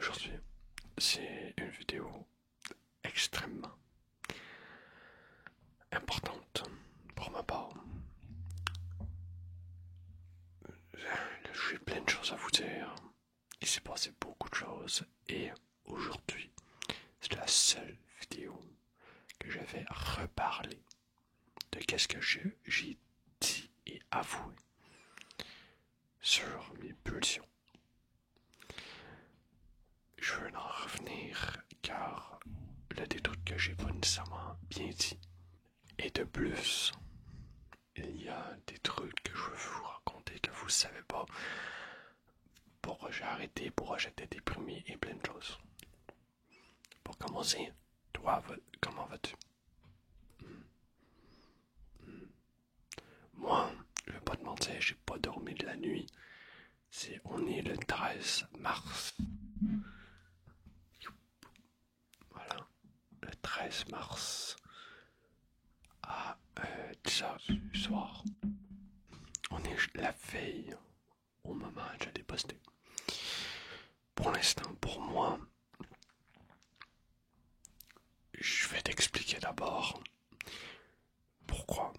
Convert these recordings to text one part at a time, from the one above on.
aujourd'hui, c'est une vidéo extrêmement importante pour ma part. J'ai plein de choses à vous dire. Il s'est passé beaucoup de choses et aujourd'hui, c'est la seule vidéo que je vais reparler de qu'est-ce que j'ai dit et avoué sur mes pulsions. Je veux en revenir car il y a des trucs que j'ai pas nécessairement bien dit. Et de plus, il y a des trucs que je veux vous raconter que vous savez pas. Pourquoi j'ai arrêté, pourquoi j'étais déprimé et plein de choses. Pour commencer, toi, comment vas-tu? Moi, je vais pas te mentir, j'ai pas dormi de la nuit. On est le 13 mars. Voilà, le 13 mars à 10h du soir. On est la veille au moment où j'allais poster. Pour l'instant, pour moi, je vais t'expliquer d'abord pourquoi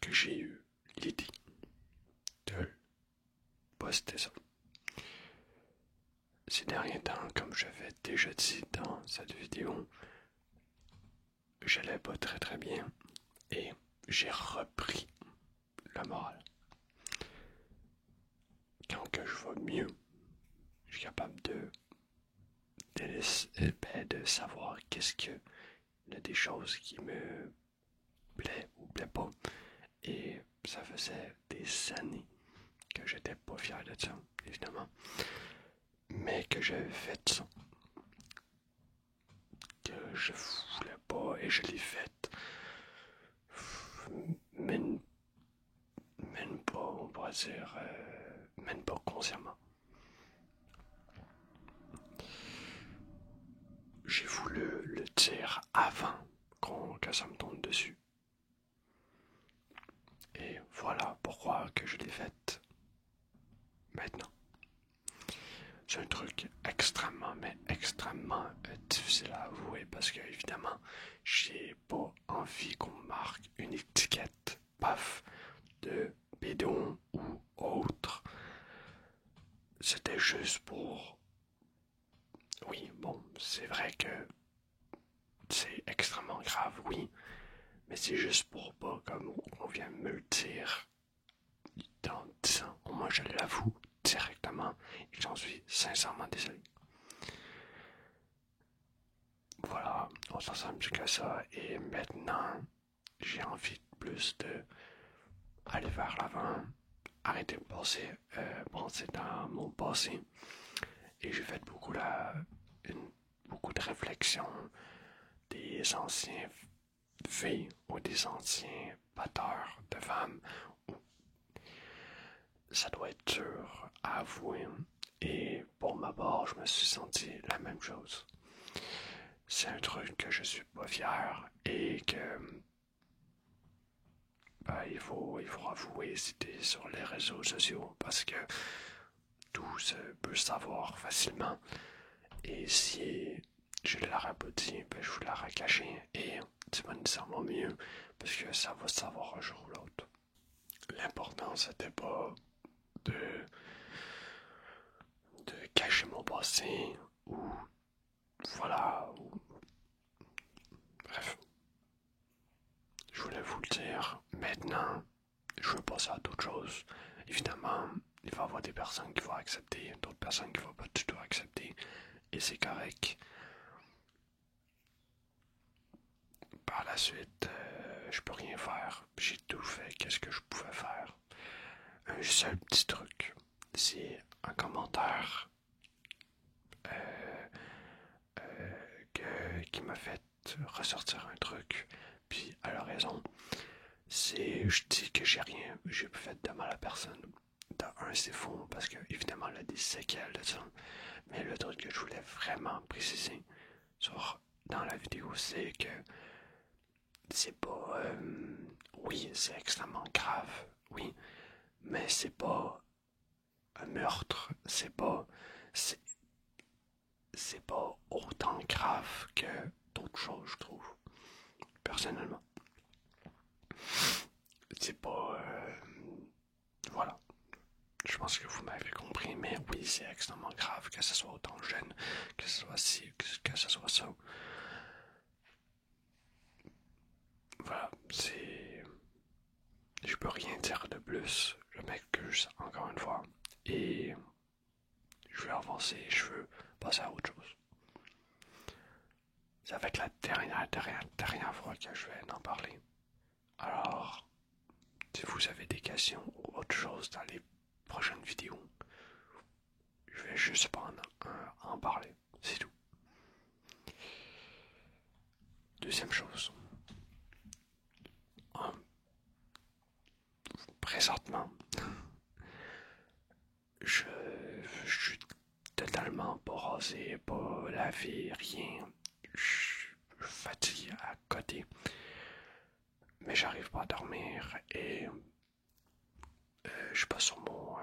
que j'ai eu l'idée de poster ça. Ces derniers temps, comme j'avais déjà dit dans cette vidéo, j'allais pas très bien et j'ai repris la morale. Quand que je vais mieux, je suis capable de savoir qu'est-ce que il y a des choses qui me plaît ou plaît pas. Et ça faisait des années que j'étais pas fier de ça, évidemment. Mais que j'avais fait ça. Que je voulais pas et je l'ai fait. Même, même pas, on pourrait dire, même pas consciemment. J'ai voulu le dire avant que ça me tombe dessus. Et voilà pourquoi que je l'ai fait maintenant. C'est un truc extrêmement, mais extrêmement difficile à avouer parce que, évidemment, j'ai pas envie qu'on marque une étiquette, paf, de bidon ou autre. C'était juste pour. Oui, bon, c'est vrai que c'est extrêmement grave, oui, mais c'est juste pour pas, comme on vient me le dire dans 10 ans. Au moins, je l'avoue directement et j'en suis sincèrement désolé. Voilà, on s'en sort plus que ça. Et maintenant, j'ai envie plus de aller vers l'avant, arrêter de penser dans mon passé. Et j'ai fait beaucoup de réflexions des anciens filles ou des anciens batteurs de femmes. Ça doit être dur à avouer. Et pour ma part, je me suis senti la même chose. C'est un truc que je suis pas fier et que il faut avouer c'était sur les réseaux sociaux parce que tout se peut savoir facilement et si je l'aurais pas dit, ben je vous l'aurais caché et c'est pas nécessairement mieux parce que ça va se savoir un jour ou l'autre. L'important c'était pas de, de cacher mon passé ou voilà ou, bref. Je voulais vous le dire. Maintenant, je veux passer à d'autres choses. Évidemment, il va y avoir des personnes qui vont accepter, d'autres personnes qui vont pas du tout accepter. Et c'est correct. Par la suite, je peux rien faire. J'ai tout fait. Qu'est-ce que je pouvais faire? Un seul petit truc. C'est un commentaire euh, qui m'a fait ressortir un truc. Puis, elle a raison. Je dis que j'ai fait de mal à personne. C'est faux, parce que évidemment, elle a des séquelles de ça. Mais le truc que je voulais vraiment préciser dans la vidéo, c'est que c'est pas. Oui, c'est extrêmement grave, oui, mais c'est pas un meurtre, c'est pas. c'est pas autant grave que d'autres choses, je trouve, personnellement. C'est pas... voilà. Je pense que vous m'avez compris, mais oui, c'est extrêmement grave que ce soit autant jeune, que ce soit ci, que ce soit ça. Voilà, c'est... Je peux rien dire de plus. Je m'excuse encore une fois. Et je veux avancer, je veux passer à autre chose. Ça va être la dernière fois que je vais en parler. Alors, si vous avez des questions ou autre chose dans les prochaines vidéos, je vais juste pas en parler. C'est tout. Deuxième chose. Présentement, je suis totalement pas rasé, pas lavé, rien. Je suis fatigué à côté. Mais j'arrive pas à dormir et je suis pas sur mon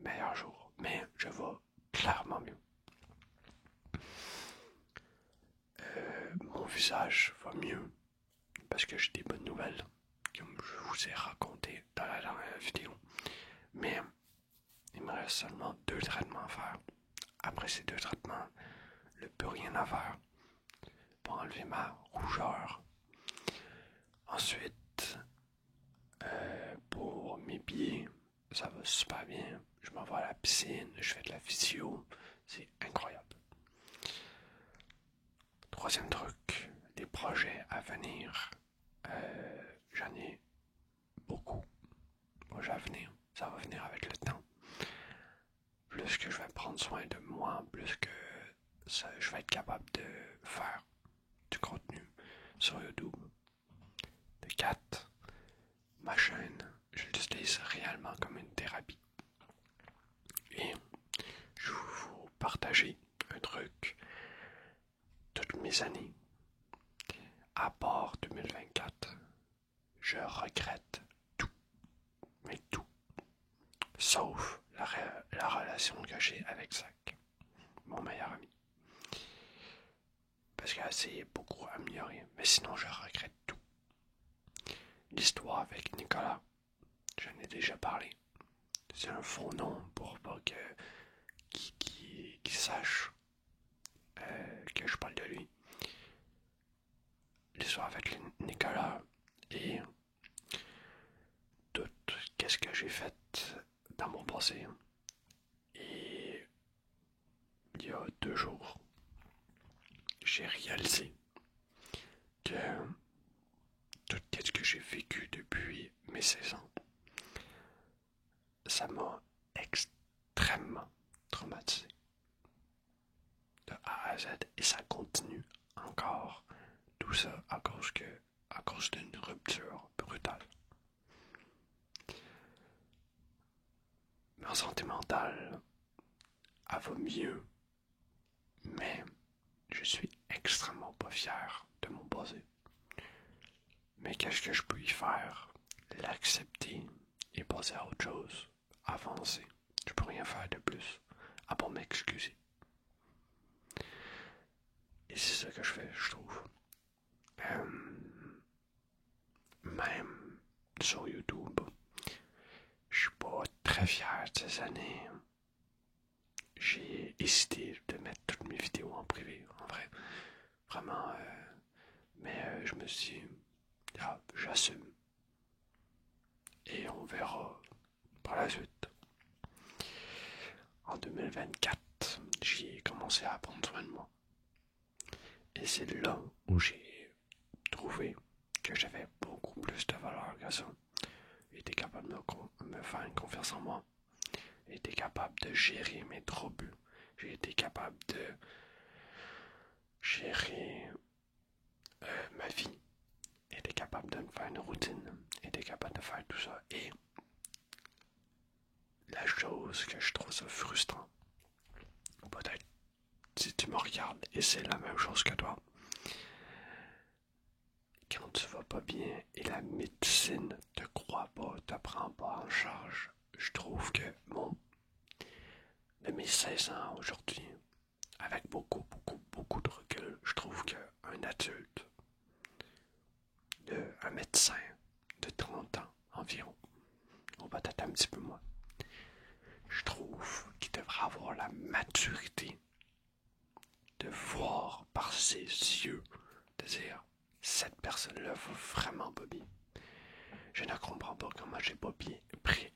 meilleur jour. Mais je vais clairement mieux. Mon visage va mieux parce que j'ai des bonnes nouvelles, comme je vous ai raconté dans la dernière vidéo. Mais il me reste seulement 2 traitements à faire. Après ces 2 traitements, il n'y a plus rien à faire pour enlever ma rougeur. Ensuite, pour mes pieds, ça va super bien. Je m'en vais à la piscine, je fais de la physio. C'est incroyable. Troisième truc, des projets à venir. J'en ai beaucoup. Projets à venir. Ça va venir avec le temps. Plus que je vais prendre soin de moi, plus que je vais être capable de faire du contenu sur YouTube. De 4, ma chaîne, je l'utilise réellement comme une thérapie. Et je vais vous partager un truc. Toutes mes années, à part 2024, je regrette tout, mais tout, sauf la relation que j'ai avec Zach, mon meilleur ami. Parce qu'elle s'est beaucoup améliorée, mais sinon je regrette tout. L'histoire avec Nicolas, j'en ai déjà parlé. C'est un faux nom pour pas qu'il sache que je parle de lui. L'histoire avec Nicolas et tout qu'est-ce que j'ai fait dans mon passé. Et il y a 2 jours, j'ai réalisé que tout ce que j'ai vécu depuis mes 16 ans, ça m'a extrêmement traumatisé. De A à Z. Et ça continue encore. Tout ça à cause d'une rupture brutale. Ma santé mentale, elle va mieux. Mais je suis extrêmement pas fier de mon passé. Mais qu'est-ce que je peux y faire? L'accepter et passer à autre chose. Avancer. Je peux rien faire de plus. À part m'excuser. Et c'est ça que je fais, je trouve. Même sur YouTube, je suis pas très fier de ces années. J'ai hésité de mettre toutes mes vidéos en privé, en vrai. Vraiment, mais je me suis dit, ah, j'assume. Et on verra par la suite. En 2024, j'ai commencé à prendre soin de moi. Et c'est là où j'ai trouvé que j'avais beaucoup plus de valeur que ça. J'étais capable de me faire une confiance en moi. J'étais capable de gérer mes troubles. J'ai été capable de gérer ma vie. J'étais capable de me faire une routine. J'étais capable de faire tout ça. Et la chose que je trouve ça frustrant, peut-être si tu me regardes et c'est la même chose que toi, quand tu vas pas bien et la médecine te croit pas, te prend pas en charge, je trouve que de mes 16 ans aujourd'hui avec beaucoup de recul, je trouve qu'un adulte, un médecin de 30 ans environ, ou peut-être un petit peu moins, je trouve qu'il devrait avoir la maturité de voir par ses yeux, de dire cette personne-là va vraiment pas bien. Je ne comprends pas comment j'ai pas bien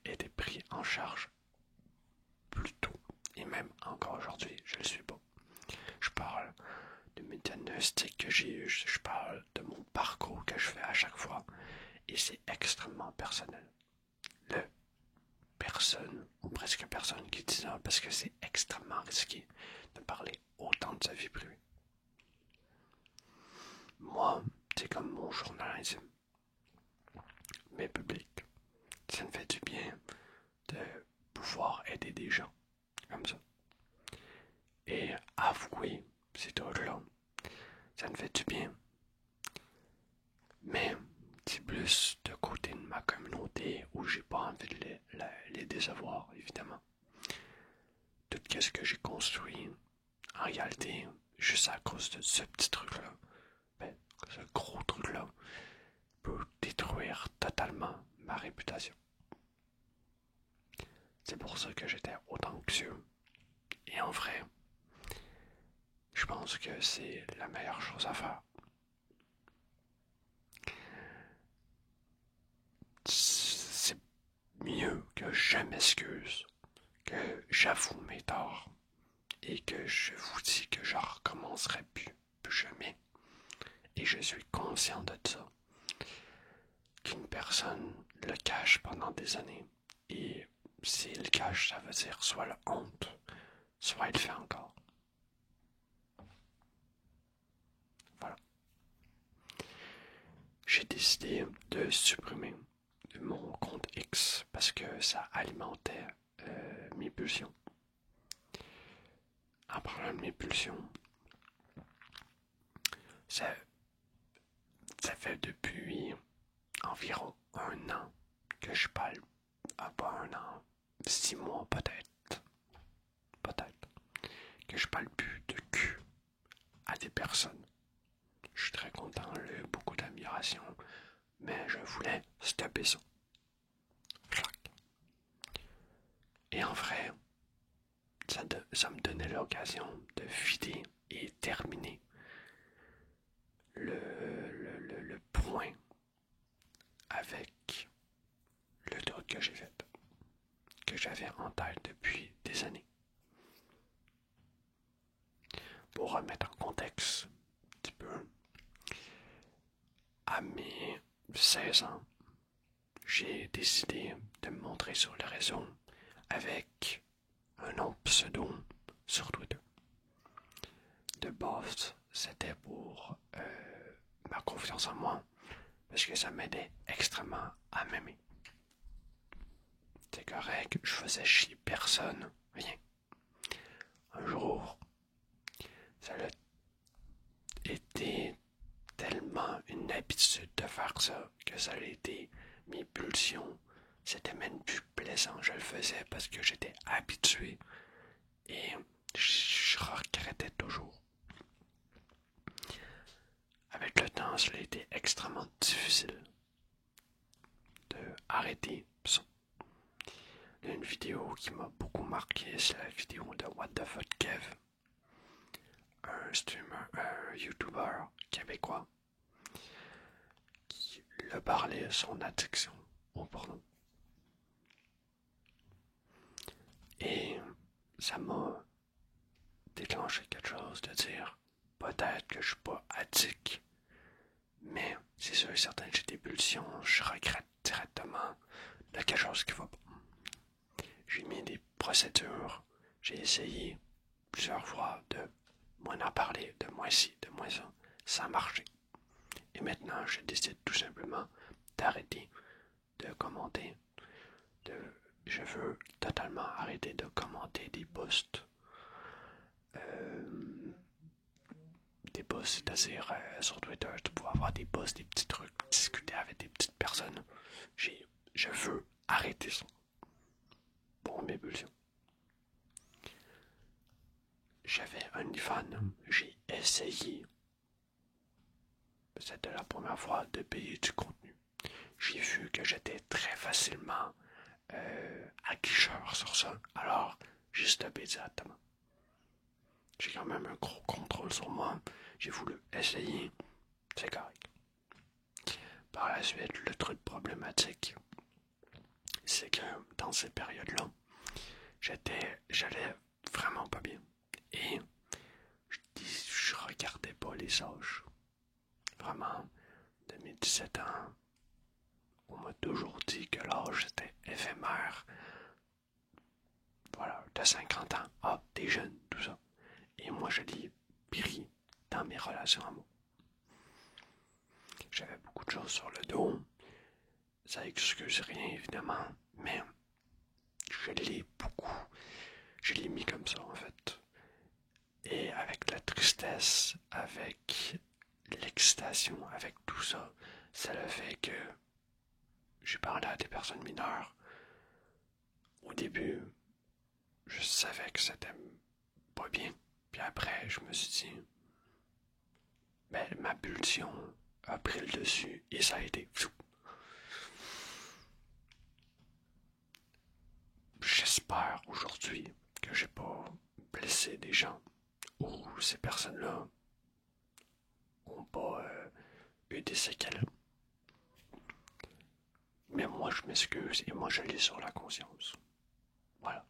été pris en charge plus tôt. Et même encore aujourd'hui, je le suis pas. Je parle de mes diagnostics que j'ai eu, je parle de mon parcours que je fais à chaque fois. Et c'est extrêmement personnel. Personne, ou presque personne qui dit ça, parce que c'est extrêmement risqué de parler autant de sa vie privée. Moi, c'est comme mon journalisme, mais public. Ça me fait du bien de pouvoir aider des gens comme ça. Et avouer ces trucs-là, ça me fait du bien. Mais c'est plus de côté de ma communauté où j'ai pas envie de les décevoir, évidemment. Tout ce que j'ai construit, en réalité, juste à cause de ce petit truc-là, ce gros truc-là, peut détruire totalement ma réputation. C'est pour ça que j'étais autant anxieux. Et en vrai, je pense que c'est la meilleure chose à faire. C'est mieux que je m'excuse, que j'avoue mes torts et que je vous dis que je recommencerai plus jamais. Et je suis conscient de ça. Qu'une personne le cache pendant des années. Et s'il le cache, ça veut dire soit la honte, soit il le fait encore. Voilà. J'ai décidé de supprimer mon compte X parce que ça alimentait mes pulsions. En parlant de mes pulsions, ça fait depuis environ 1 an que je parle, pas 1 an, 6 mois peut-être, que je parle plus de cul à des personnes. Je suis très content, j'ai eu beaucoup d'admiration, mais je voulais stopper ça. Et en vrai, ça me donnait l'occasion de vider et terminer le point avec le truc que j'ai fait, que j'avais en tête depuis des années. Pour remettre en contexte un petit peu, à mes 16 ans, j'ai décidé de me montrer sur le réseau avec un nom pseudo sur Twitter. De base, c'était pour ma confiance en moi, parce que ça m'aidait extrêmement à m'aimer. C'est correct, je faisais chier personne, rien. Un jour, ça a été tellement une habitude de faire ça que ça a été mes pulsions. C'était même plus plaisant, je le faisais parce que j'étais habitué et je regrettais toujours. Avec le temps, ça a été extrêmement difficile de arrêter ça. Il y a une vidéo qui m'a beaucoup marqué, c'est la vidéo de What the Fuck Kev, un streamer, un YouTuber québécois qui le parlait de son addiction au porno. Et ça m'a déclenché quelque chose de dire peut-être que je suis pas addict, mais c'est sûr et certain que j'ai des pulsions, je regrette directement de quelque chose qui va pas. J'ai mis des procédures, j'ai essayé plusieurs fois de m'en parler, de moi ci, de moi ça, ça a marché. Et maintenant, je décide tout simplement d'arrêter de commenter. Je veux totalement arrêter de commenter des posts. Des posts, c'est-à-dire sur Twitter, tu peux avoir des posts, des petits trucs, discuter avec des petites personnes. Je veux arrêter ça. Pour mes pulsions. J'avais une OnlyFans, j'ai essayé, c'était la première fois, de payer du contenu. J'ai vu que j'étais très facilement acquisiteur sur ça, alors j'ai stoppé directement. J'ai quand même un gros contrôle sur moi, j'ai voulu essayer, c'est correct. Par la suite, le truc problématique, c'est que dans ces périodes-là, j'allais vraiment pas bien. Et je regardais pas les âges. Vraiment, de mes 17 ans, on m'a toujours dit que l'âge était éphémère. Voilà, de 50 ans, ah, t'es jeune, tout ça. Et moi, je l'ai pris dans mes relations amoureuses. J'avais beaucoup de choses sur le dos. Ça excuse rien, évidemment, mais je l'ai mis comme ça, en fait. Et avec la tristesse, avec l'excitation, avec tout ça, ça le fait que j'ai parlé à des personnes mineures. Au début, je savais que c'était pas bien. Puis après, je me suis dit, ben, ma pulsion a pris le dessus et ça a été fou. J'espère aujourd'hui que j'ai pas blessé des gens ou ces personnes-là ont pas eu des séquelles. Mais moi, je m'excuse et moi, je l'ai sur la conscience. Voilà.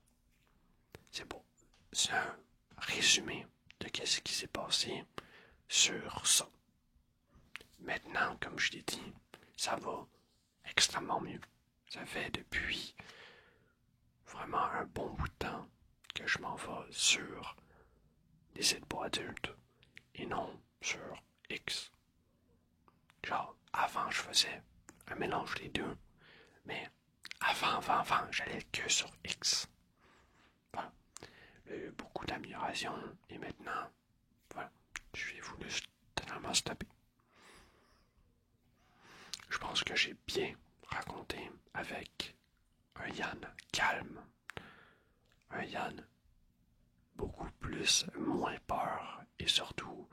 C'est bon. C'est un résumé de ce qui s'est passé sur ça. Maintenant, comme je l'ai dit, ça va extrêmement mieux. Ça fait depuis vraiment un bon bout de temps que je m'en vais sur des sites pour adultes et non sur X. Genre, avant, je faisais un mélange des deux, mais avant, j'allais que sur X. Voilà. Il y a eu beaucoup d'améliorations et maintenant, voilà, je vais voulu totalement stopper. Je pense que j'ai bien raconté avec un Yann calme, un Yann beaucoup plus, moins peur et surtout,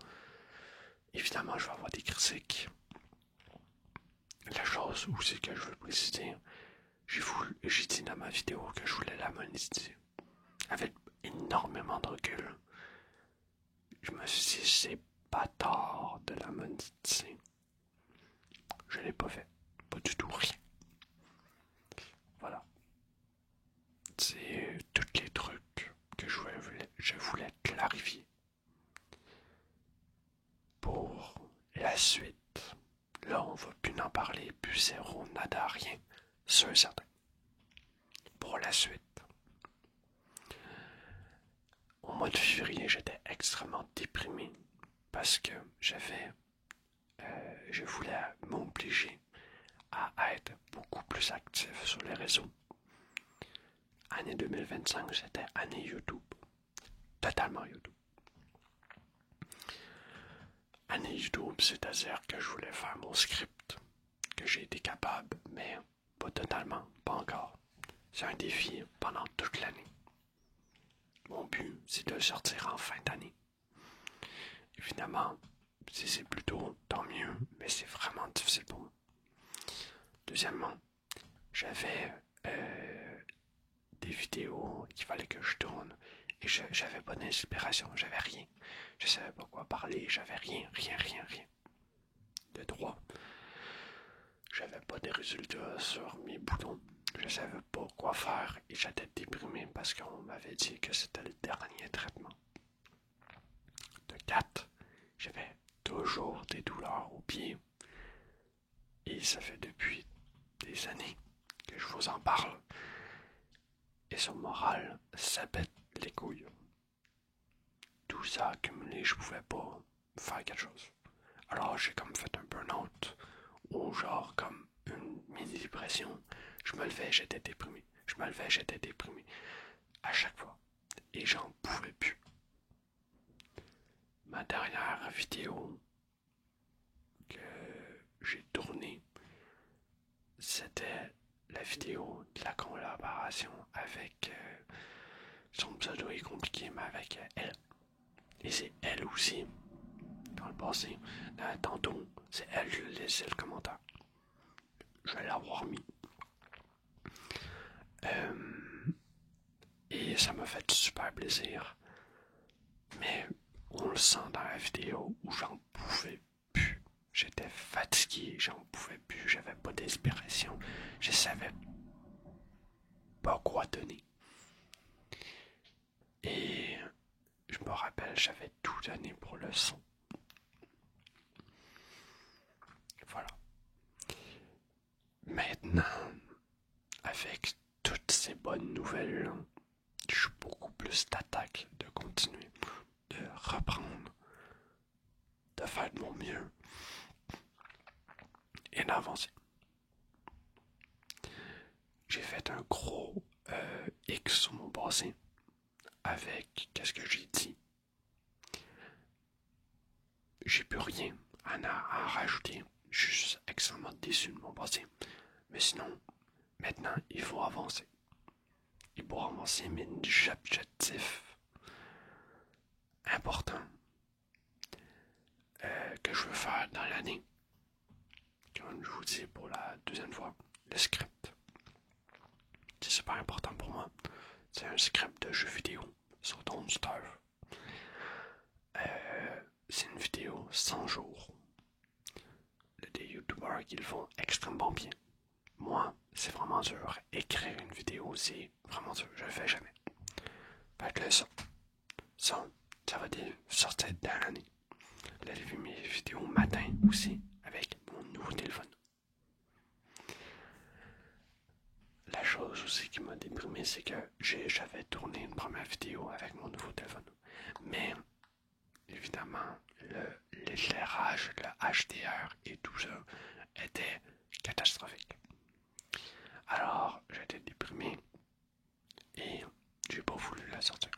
évidemment, je vais avoir des critiques. La chose aussi que je veux préciser, j'ai dit dans ma vidéo que je voulais la monétiser. Avec énormément de recul, je me suis dit, c'est pas tort de la monétiser. Je l'ai pas fait. Pas du tout, rien. Voilà. C'est tous les trucs que je voulais clarifier. Pour la suite, là, on va plus en parler, plus zéro, nada, rien. C'est certain. Pour la suite, au mois de février, j'étais extrêmement déprimé parce que je voulais m'obliger à être beaucoup plus actif sur les réseaux. Année 2025, c'était année YouTube. Totalement YouTube. Année YouTube, c'est-à-dire que je voulais faire mon script, que j'ai été capable, mais pas totalement, pas encore. C'est un défi pendant toute l'année. Mon but, c'est de le sortir en fin d'année. Évidemment, si c'est plus tôt, tant mieux, mais c'est vraiment difficile pour moi. Deuxièmement, j'avais des vidéos qu'il fallait que je tourne et j'avais pas d'inspiration, j'avais rien. Je savais pas quoi parler, j'avais rien de droit. J'avais pas de résultats sur mes boutons. Je savais pas quoi faire et j'étais déprimé parce qu'on m'avait dit que c'était le dernier traitement. De 4, j'avais toujours des douleurs aux pieds. Et ça fait depuis des années que je vous en parle. Et son moral, ça pète les couilles. Tout ça accumulé, je pouvais pas faire quelque chose. Alors j'ai comme fait un burn-out, ou genre comme une mini-dépression. Je me levais, j'étais déprimé. Je me levais, j'étais déprimé. À chaque fois. Et j'en pouvais plus. Ma dernière vidéo que j'ai tournée, c'était la vidéo de la collaboration avec son pseudo est compliqué, mais avec elle. Et c'est elle aussi, dans le passé, tantôt, c'est elle qui a laissé le commentaire. Je vais l'avoir mis. Et ça m'a fait super plaisir. Mais on le sent dans la vidéo où j'en pouvais plus. J'étais fatigué, j'en pouvais plus, j'avais pas d'inspiration. Je savais pas quoi donner. Et je me rappelle, j'avais tout donné pour le son. Voilà. Maintenant, avec toutes ces bonnes nouvelles, je suis beaucoup plus d'attaque, de continuer, de reprendre, de faire de mon mieux et d'avancer. J'ai fait un gros X sur mon passé avec qu'est-ce que j'ai dit. J'ai plus rien à rajouter. Je suis extrêmement déçu de mon passé. Mais sinon, maintenant, il faut avancer. Et pour avancer, mes objectifs importants que je veux faire dans l'année, comme je vous dis pour la deuxième fois, le script. C'est super important pour moi. C'est un script de jeu vidéo sur Don't Starve. C'est une vidéo 100 jours. Des youtubeurs qui le font extrêmement bien. Moi, c'est vraiment dur. Écrire une vidéo, c'est vraiment dur. Je le fais jamais. Fait que là, ça va sortir dans l'année. Là, j'ai vu mes vidéos matin aussi avec mon nouveau téléphone. La chose aussi qui m'a déprimé, c'est que j'avais tourné une première vidéo avec mon nouveau téléphone. Mais, évidemment, l'éclairage, le HDR et tout ça était catastrophique. Alors, j'étais déprimé et j'ai pas voulu la sortir.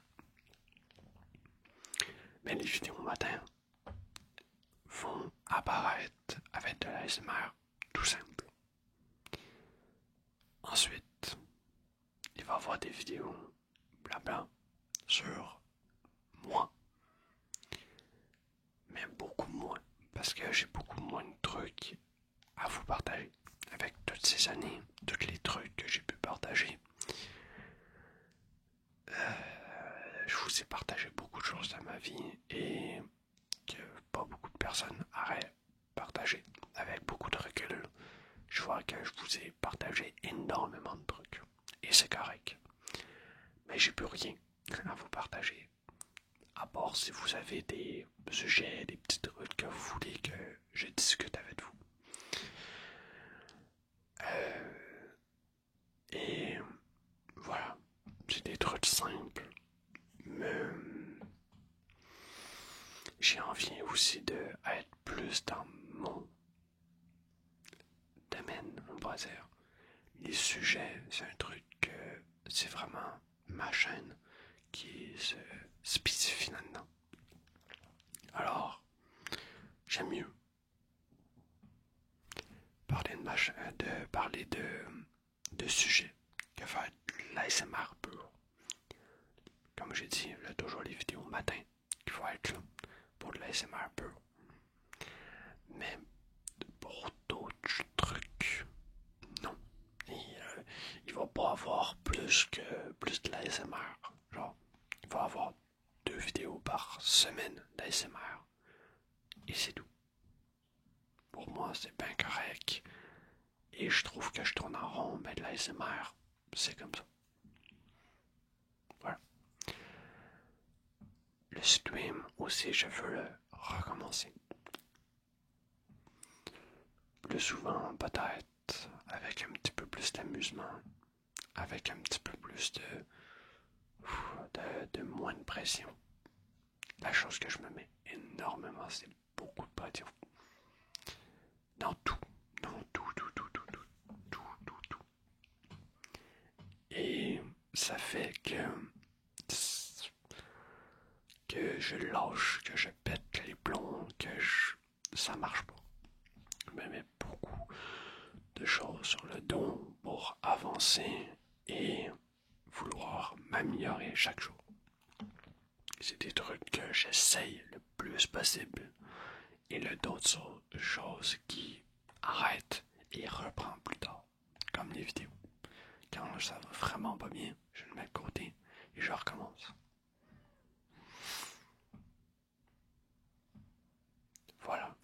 Mais les vidéos matin vont apparaître avec de l'ASMR tout simple. Ensuite, il va y avoir des vidéos blabla sur moi. Mais beaucoup moins. Parce que j'ai beaucoup moins de trucs à vous partager. Avec toutes ces années, tous les trucs que j'ai pu partager. Je vous ai partagé beaucoup de choses dans ma vie et que pas beaucoup de personnes auraient partagé. Avec beaucoup de recul, je vois que je vous ai partagé énormément de trucs. Et c'est correct. Mais j'ai plus rien à vous partager. À part si vous avez des sujets, des petits trucs que vous voulez que je discute avec vous. Et voilà, c'est des trucs simples. Mais j'ai envie aussi d'être plus dans mon domaine, on va dire. Les sujets, c'est un truc que c'est vraiment ma chaîne qui se spécifie là-dedans. Alors, j'aime mieux parler de sujets que faire de l'ASMR pur. Comme j'ai dit, il y a toujours les vidéos matin qu'il faut être là pour de l'ASMR pur. Mais pour d'autres trucs, non. Il va pas avoir plus de l'ASMR. Genre, il va avoir 2 vidéos par semaine d'ASMR. Et c'est tout. Pour moi, c'est bien correct. Et je trouve que je tourne en rond, mais de l'ASMR, c'est comme ça. Voilà. Le stream aussi, je veux le recommencer. Plus souvent, peut-être, avec un petit peu plus d'amusement, avec un petit peu plus de moins de pression. La chose que je me mets énormément, c'est beaucoup de pression. Dans tout. Dans tout. Et ça fait que je lâche, que je pète les plombs, ça marche pas. Je me mets beaucoup de choses sur le dos pour avancer et vouloir m'améliorer chaque jour. C'est des trucs que j'essaye le plus possible. Et le d'autres choses qui arrêtent et reprend plus tard. Comme les vidéos. Quand ça va vraiment pas bien, je le mets de côté et je recommence. Voilà.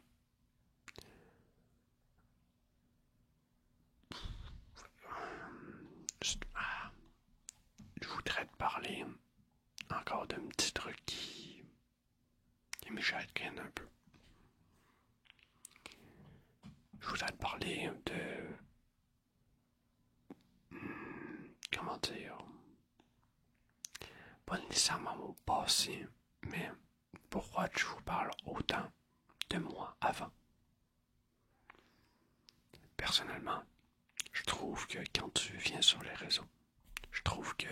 Je voudrais te parler encore d'un petit truc qui me chagrine un peu. Je voudrais te parler de... Comment dire? Pas nécessairement mon passé, mais pourquoi je vous parle autant de moi avant. Personnellement, je trouve que quand tu viens sur les réseaux, je trouve que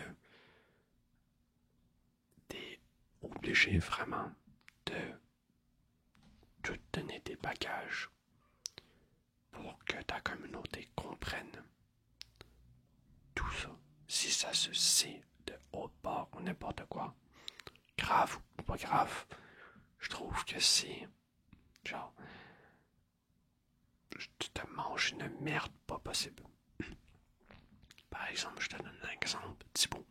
t'es obligé vraiment de te donner des bagages pour que ta communauté comprenne tout ça. Si ça se sait de haute part ou n'importe quoi, grave ou pas grave, je trouve que c'est genre, tu te manges une merde pas possible. Par exemple, je te donne un exemple, Thibaut.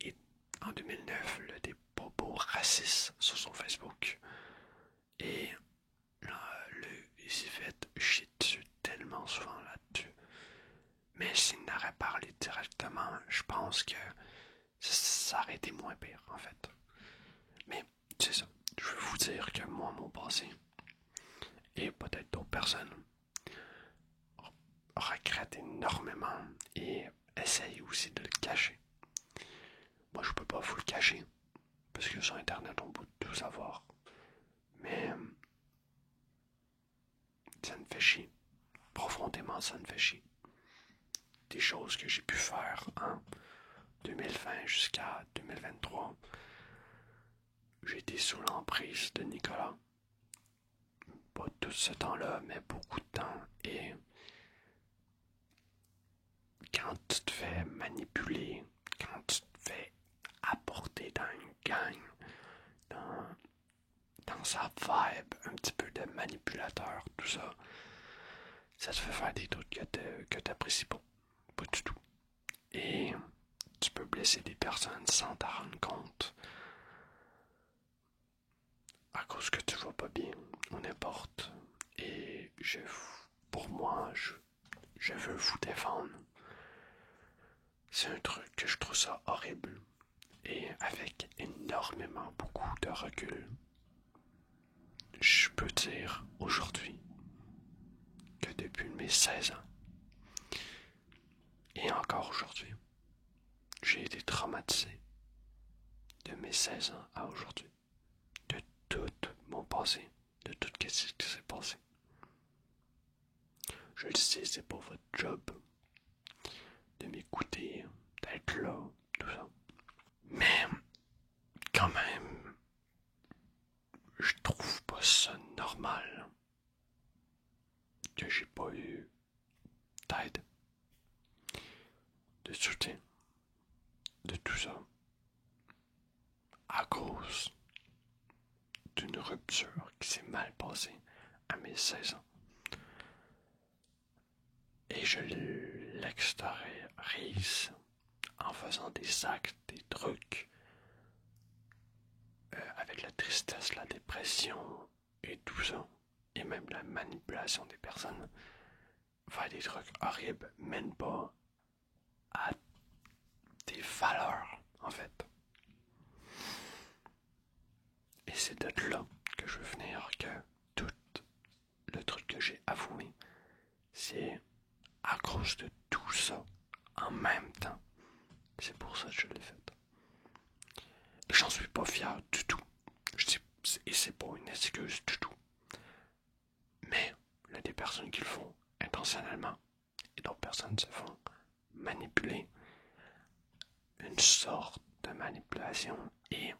Et en 2009, il a des propos racistes sur son Facebook. Et il s'est fait chier dessus tellement souvent là-dessus. Mais s'il n'aurait parlé directement, je pense que ça aurait été moins pire, en fait. Mais c'est ça. Je veux vous dire que moi, mon passé, et peut-être d'autres personnes, regrettent énormément et essayent aussi de le cacher. Moi, je peux pas vous le cacher, parce que sur Internet, on peut tout savoir. Mais ça me fait chier. Profondément, ça me fait chier. Des choses que j'ai pu faire en 2020 jusqu'à 2023. J'ai été sous l'emprise de Nicolas. Pas tout ce temps-là, mais beaucoup de temps. Et quand tu te fais manipuler, quand tu te fais apporter dans une gang, dans sa vibe, un petit peu de manipulateur, tout ça, ça te fait faire des trucs que t'apprécies pas. Pas du tout. Et tu peux blesser des personnes sans t'en rendre compte à cause que tu vas pas bien ou n'importe. Et pour moi, je veux vous défendre. C'est un truc que je trouve ça horrible. Et avec énormément, beaucoup de recul, je peux dire aujourd'hui que depuis mes 16 ans, et encore aujourd'hui, j'ai été traumatisé de mes 16 ans à aujourd'hui, de tout mon passé, de tout ce qui s'est passé. Je le sais, c'est pas votre job de m'écouter, d'être là, tout ça. Mais quand même, je trouve pas ça normal que j'ai pas eu d'aide, de soutien, de tout ça, à cause d'une rupture qui s'est mal passée à mes 16 ans. Et je l'extériorise en faisant des actes, des trucs, avec la tristesse, la dépression et tout ça, et même la manipulation des personnes, faire des trucs horribles mène pas à des valeurs, en fait. Et c'est de là que je veux venir, que tout le truc que j'ai avoué, c'est à cause de tout ça, en même temps. C'est pour ça que je l'ai fait. Et j'en suis pas fier du tout. Et c'est pas une excuse du tout. Mais il y a des personnes qui le font intentionnellement et d'autres personnes se font manipuler. Une sorte de manipulation. Et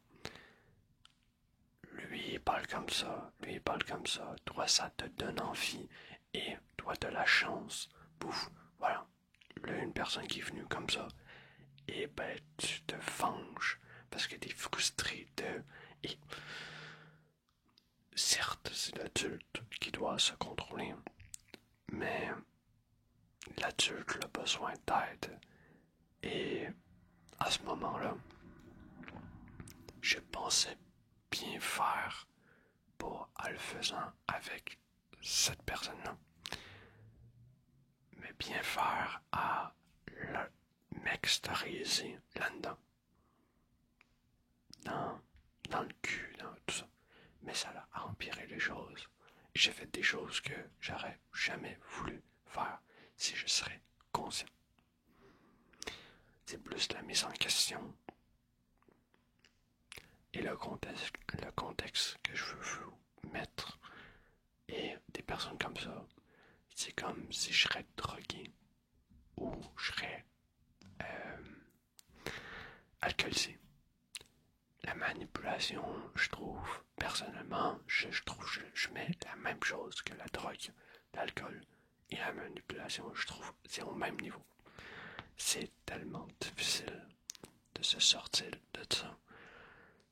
lui il parle comme ça, lui il parle comme ça, toi ça te donne envie et toi t'as la chance. Pouf, voilà. Là, une personne qui est venue comme ça, et ben tu te venges parce que t'es frustré de c'est l'adulte qui doit se contrôler. Mais l'adulte a besoin d'aide. Et à ce moment-là, je pensais bien faire pour en le faisant avec cette personne-là. Mais bien faire à m'extérioriser là-dedans. Dans le cul, dans tout ça. Mais ça a empiré les choses. J'ai fait des choses que j'aurais jamais voulu faire si je serais conscient. C'est plus la mise en question et le contexte que je veux vous mettre. Et des personnes comme ça, c'est comme si je serais drogué ou je serais alcoolisé. La manipulation, je trouve, personnellement, je mets la même chose que la drogue, l'alcool et la manipulation, je trouve, c'est au même niveau. C'est tellement difficile de se sortir de ça.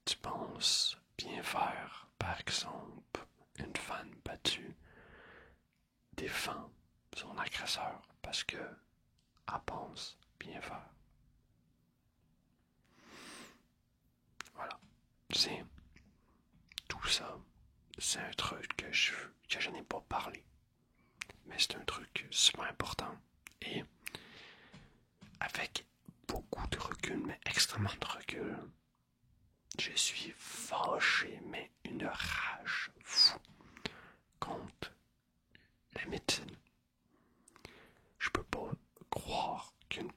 Tu penses bien faire, par exemple, une femme battue défend son agresseur parce que elle pense bien faire. Voilà. C'est tout ça. C'est un truc que je n'ai pas parlé. Mais c'est un truc super important. Et avec beaucoup de recul, mais extrêmement de recul, je suis fâché, mais une rage fou contre la médecine. Je peux pas croire qu'une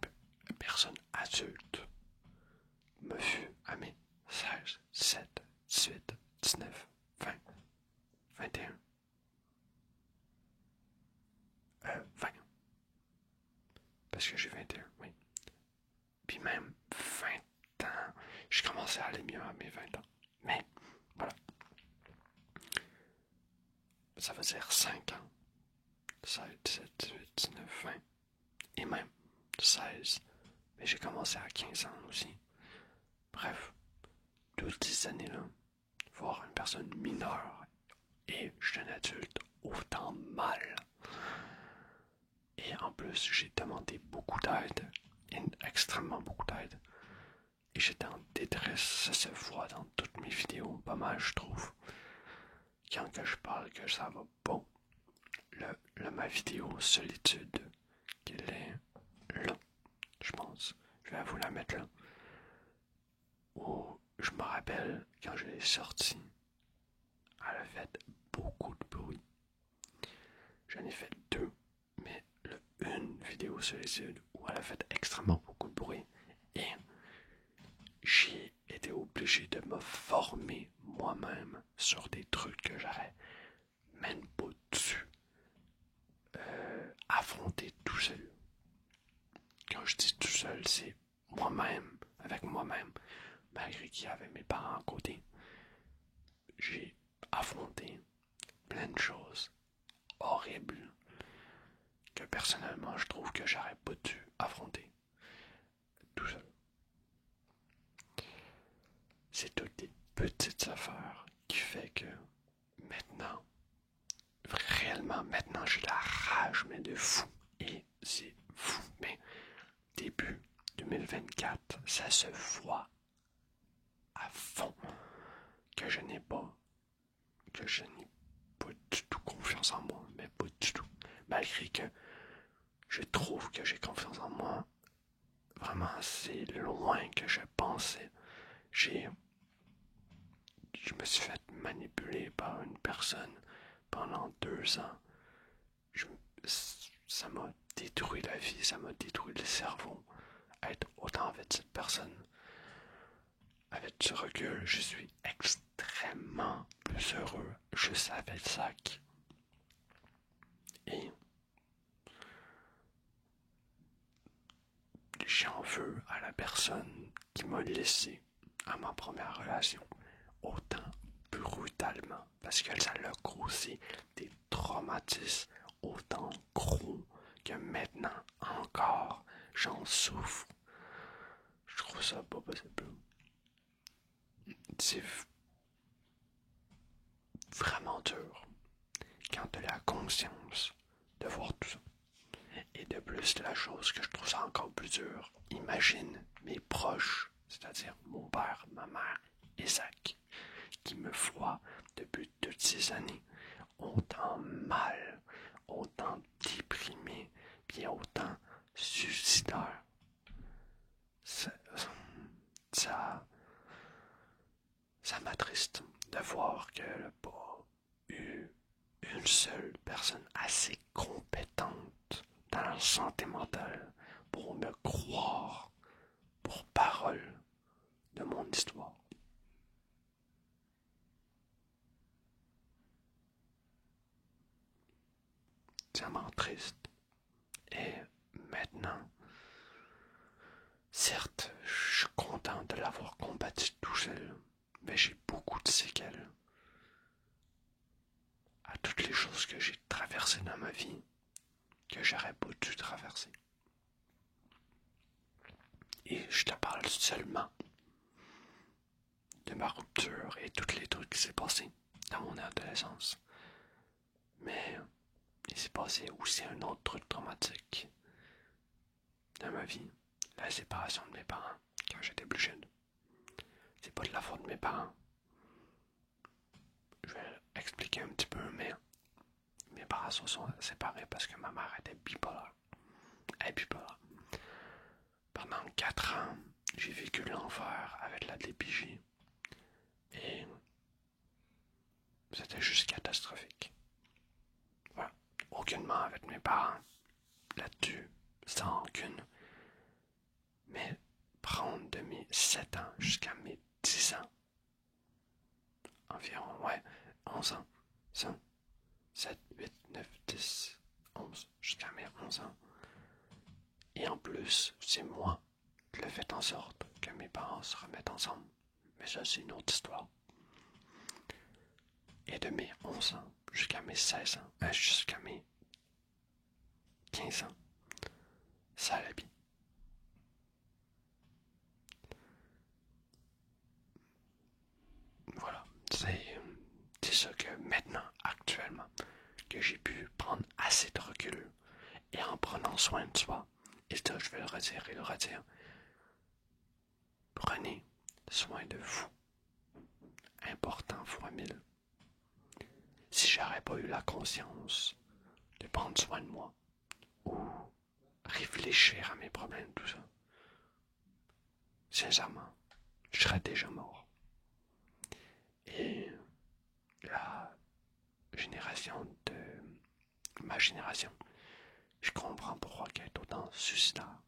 personne adulte me fut à mes 16, 17, 18, 19, 20, 21, 20. Parce que j'ai 21, oui. Puis même 20 ans, je commençais à aller mieux à mes 20 ans. Mais, voilà. Ça veut dire 5 ans. 16, 17, 18, 19, 20. Et même 16. Mais j'ai commencé à 15 ans aussi. Bref, toutes ces années-là, voir une personne mineure et jeune adulte autant mal. Et en plus, j'ai demandé beaucoup d'aide, extrêmement beaucoup d'aide. Et j'étais en détresse, ça se voit dans toutes mes vidéos, pas mal je trouve. Quand que je parle que ça va pas, ma vidéo solitude, qu'elle est là, je pense. Je vais vous la mettre là. Où je me rappelle quand je l'ai sortie, elle a fait beaucoup de bruit. J'en ai fait 2, mais une vidéo solitude où elle a fait extrêmement beaucoup de bruit. Et j'ai été obligé de me former moi-même sur des trucs que j'aurais même pas dû affronter tout seul. Quand je dis tout seul, c'est moi-même, avec moi-même, malgré qu'il y avait mes parents à côté. J'ai affronté plein de choses horribles que personnellement je trouve que j'aurais pas dû affronter tout seul. C'est toutes des petites affaires qui fait que maintenant, réellement maintenant j'ai la rage mais de fou. Et c'est fou, mais début 2024, ça se voit à fond que je n'ai pas du tout confiance en moi, mais pas du tout. Malgré que je trouve que j'ai confiance en moi, vraiment c'est loin que je pensais. Je me suis fait manipuler par une personne pendant 2 ans. Ça m'a détruit la vie, ça m'a détruit le cerveau. Être autant avec cette personne, avec du recul, je suis extrêmement plus heureux juste avec le sac. Et j'en veux à la personne qui m'a laissé à ma première relation autant brutalement parce que ça l'a causé des traumatismes autant gros que maintenant encore j'en souffre. Je trouve ça pas possible. C'est vraiment dur. quand tu as la conscience de voir tout ça. Et de plus, la chose que je trouve ça encore plus dur, imagine mes proches, c'est-à-dire mon père, ma mère et Zach, qui me voient depuis toutes ces années, autant mal, autant déprimé, bien autant suicidaire. Ça, ça m'attriste de voir qu'elle n'a pas eu une seule personne assez compétente dans la santé mentale pour me croire pour parole de mon histoire. Ça m'entriste. Et maintenant, certes, je suis content de l'avoir combattu tout seul, mais j'ai beaucoup de séquelles à toutes les choses que j'ai traversées dans ma vie que j'aurais pas dû traverser. Et je te parle seulement de ma rupture et tous les trucs qui s'est passé dans mon adolescence. Mais il s'est passé aussi un autre truc traumatique dans ma vie, la séparation de mes parents quand j'étais plus jeune. C'est pas de la faute de mes parents. Je vais expliquer un petit peu, mais mes parents se sont séparés parce que ma mère était bipolaire. Elle est bipolaire. Pendant 4 ans, j'ai vécu l'enfer avec la DPJ. Et c'était juste catastrophique. Voilà. Aucunement avec mes parents là-dessus, sans aucune. Mais prendre de mes 7 ans jusqu'à mes 10 ans, environ, 11 ans, 5, 7, 8, 9, 10, 11, jusqu'à mes 11 ans. Et en plus, c'est moi qui l'ai fait en sorte que mes parents se remettent ensemble. Mais ça, c'est une autre histoire. Et de mes 11 ans jusqu'à mes 16 ans, jusqu'à mes 15 ans, ça allait bien. Voilà, c'est ça que maintenant, actuellement, que j'ai pu prendre assez de recul et en prenant soin de soi. Et ça, je vais le redire et le redire. Prenez soin de vous. Important fois 1000. Si j'aurais pas eu la conscience de prendre soin de moi ou réfléchir à mes problèmes, tout ça, sincèrement, je serais déjà mort. Et la génération de ma génération, je comprends pourquoi elle est autant suicidaire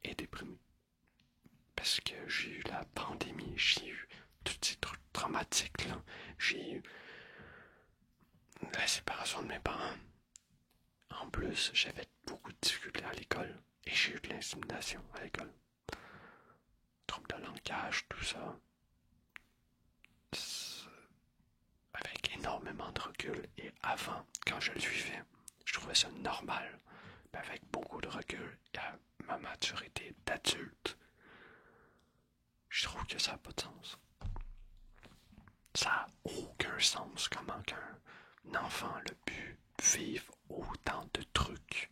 et déprimée. Parce que j'ai eu la pandémie, j'ai eu tous ces trucs traumatiques là, j'ai eu la séparation de mes parents. En plus, j'avais beaucoup de difficultés à l'école et j'ai eu de l'intimidation à l'école. Troubles de langage, tout ça. Avec énormément de recul. Et avant, quand je le vivais, je trouvais ça normal. Mais avec beaucoup de recul et à ma maturité d'adulte, je trouve que ça n'a pas de sens. Ça n'a aucun sens comment qu'un enfant a pu vivre autant de trucs.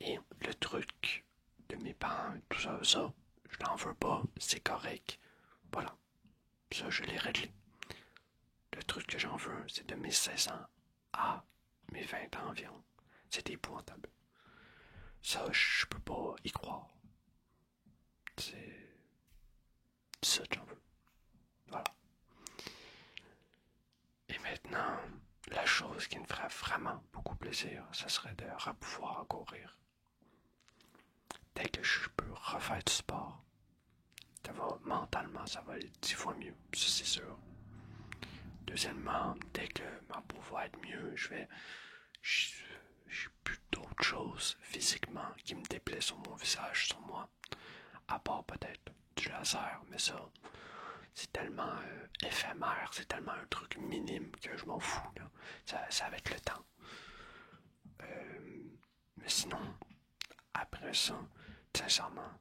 Et le truc de mes parents, tout ça, je n'en veux pas, c'est correct. Voilà, ça je l'ai réglé. Le truc que j'en veux, c'est de mes 16 ans à mes 20 ans environ. C'est épouvantable. Ça, je peux pas y croire. C'est ça que j'en veux. Voilà. Et maintenant, la chose qui me ferait vraiment beaucoup plaisir, ça serait de pouvoir courir. Dès que je peux refaire du sport, ça va, mentalement, ça va aller 10 fois mieux, ça c'est sûr. Deuxièmement, dès que ma peau va être mieux, j'ai plus d'autres choses physiquement qui me déplaient sur mon visage, sur moi, à part peut-être du laser, mais ça, c'est tellement éphémère, c'est tellement un truc minime que je m'en fous, là. Ça va être le temps. Mais sinon, après ça, sincèrement,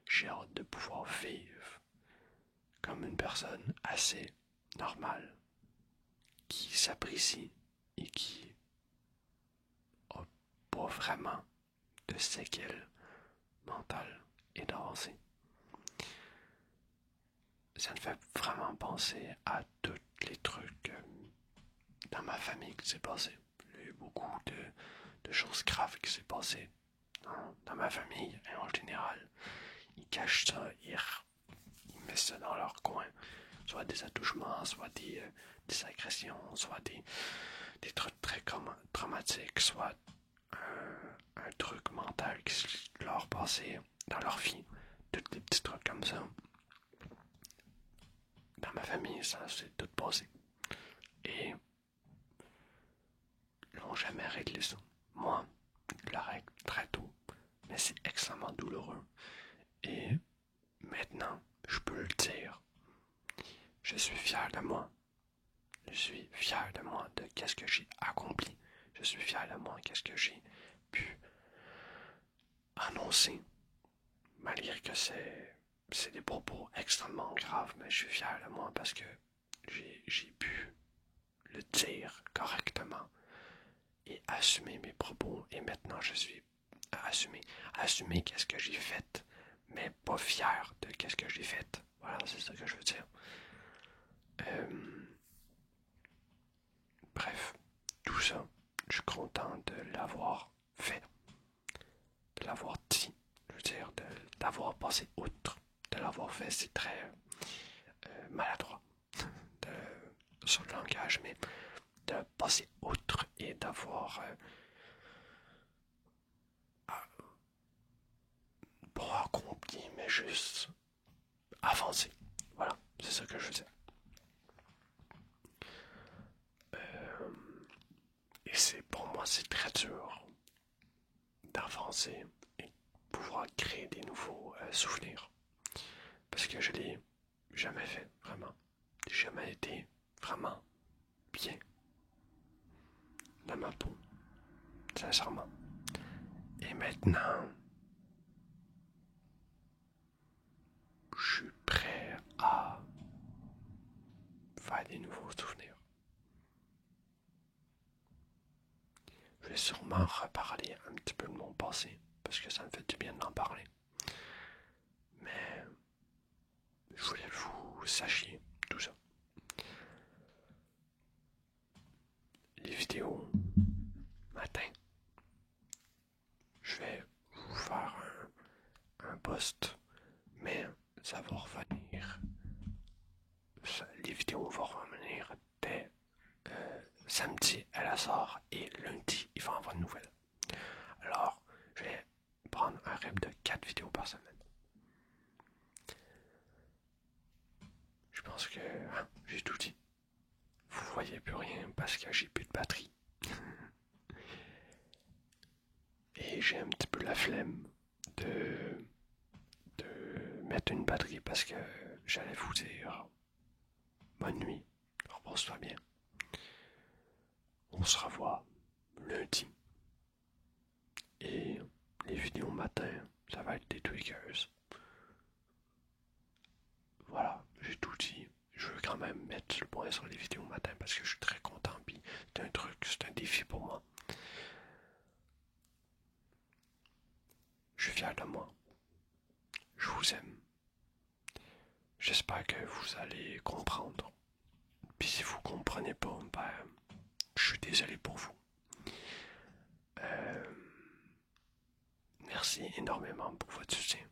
j'ai hâte de pouvoir vivre comme une personne assez normale, qui s'apprécie et qui a pas vraiment de séquelles mentales et d'avancées. Ça me fait vraiment penser à tous les trucs dans ma famille qui s'est passé. Il y a eu beaucoup de choses graves qui s'est passé dans ma famille et en général. Ils cachent ça, ils mettent ça dans leur coin. Soit des attouchements, soit des agressions, soit des trucs très traumatiques, soit un truc mental qui leur passait dans leur vie. Tous les petits trucs comme ça. Dans ma famille, ça s'est tout passé. Et ils n'ont jamais réglé ça. Moi, je la règle très tôt, mais c'est extrêmement douloureux. Et maintenant, je peux le dire. Je suis fier de moi. Je suis fier de moi, de qu'est-ce que j'ai accompli. Je suis fier de moi, qu'est-ce que j'ai pu annoncer. Malgré que c'est des propos extrêmement graves, mais je suis fier de moi parce que j'ai pu le dire correctement et assumer mes propos. Et maintenant, je suis à assumer qu'est-ce que j'ai fait, mais pas fier de qu'est-ce que j'ai fait. Voilà, c'est ça que je veux dire. Bref, tout ça, je suis content de l'avoir fait, de l'avoir dit, je veux dire, d'avoir passé outre, de l'avoir fait, c'est très maladroit sur le langage, mais de passer outre et d'avoir pas accompli, mais juste avancé. Voilà, c'est ça que je veux dire. Et pour moi, c'est très dur d'avancer et pouvoir créer des nouveaux souvenirs. Parce que je l'ai jamais fait, vraiment. J'ai jamais été vraiment bien dans ma peau, sincèrement. Et maintenant, je suis prêt à faire des nouveaux souvenirs. Je vais sûrement reparler un petit peu de mon passé, parce que ça me fait du bien d'en parler. Mais je voulais que vous sachiez tout ça. Les vidéos matin, je vais vous faire un post, mais ça va revenir. Les vidéos vont revenir dès samedi, elle sort, et lundi, il va y avoir de nouvelles. Alors, je vais prendre un rythme de 4 vidéos par semaine. Je pense que j'ai tout dit. Vous voyez plus rien parce que j'ai plus de batterie. Et j'ai un petit peu la flemme de mettre une batterie parce que j'allais vous dire bonne nuit, repose-toi bien. On se revoit lundi. Et les vidéos matin, ça va être des tweakers. Voilà, j'ai tout dit. Je veux quand même mettre le point sur les vidéos matin parce que je suis très content. Puis c'est un truc, c'est un défi pour moi. Je suis fier de moi. Je vous aime. J'espère que vous allez comprendre. Puis si vous comprenez pas, ben, je suis désolé pour vous. Merci énormément pour votre soutien.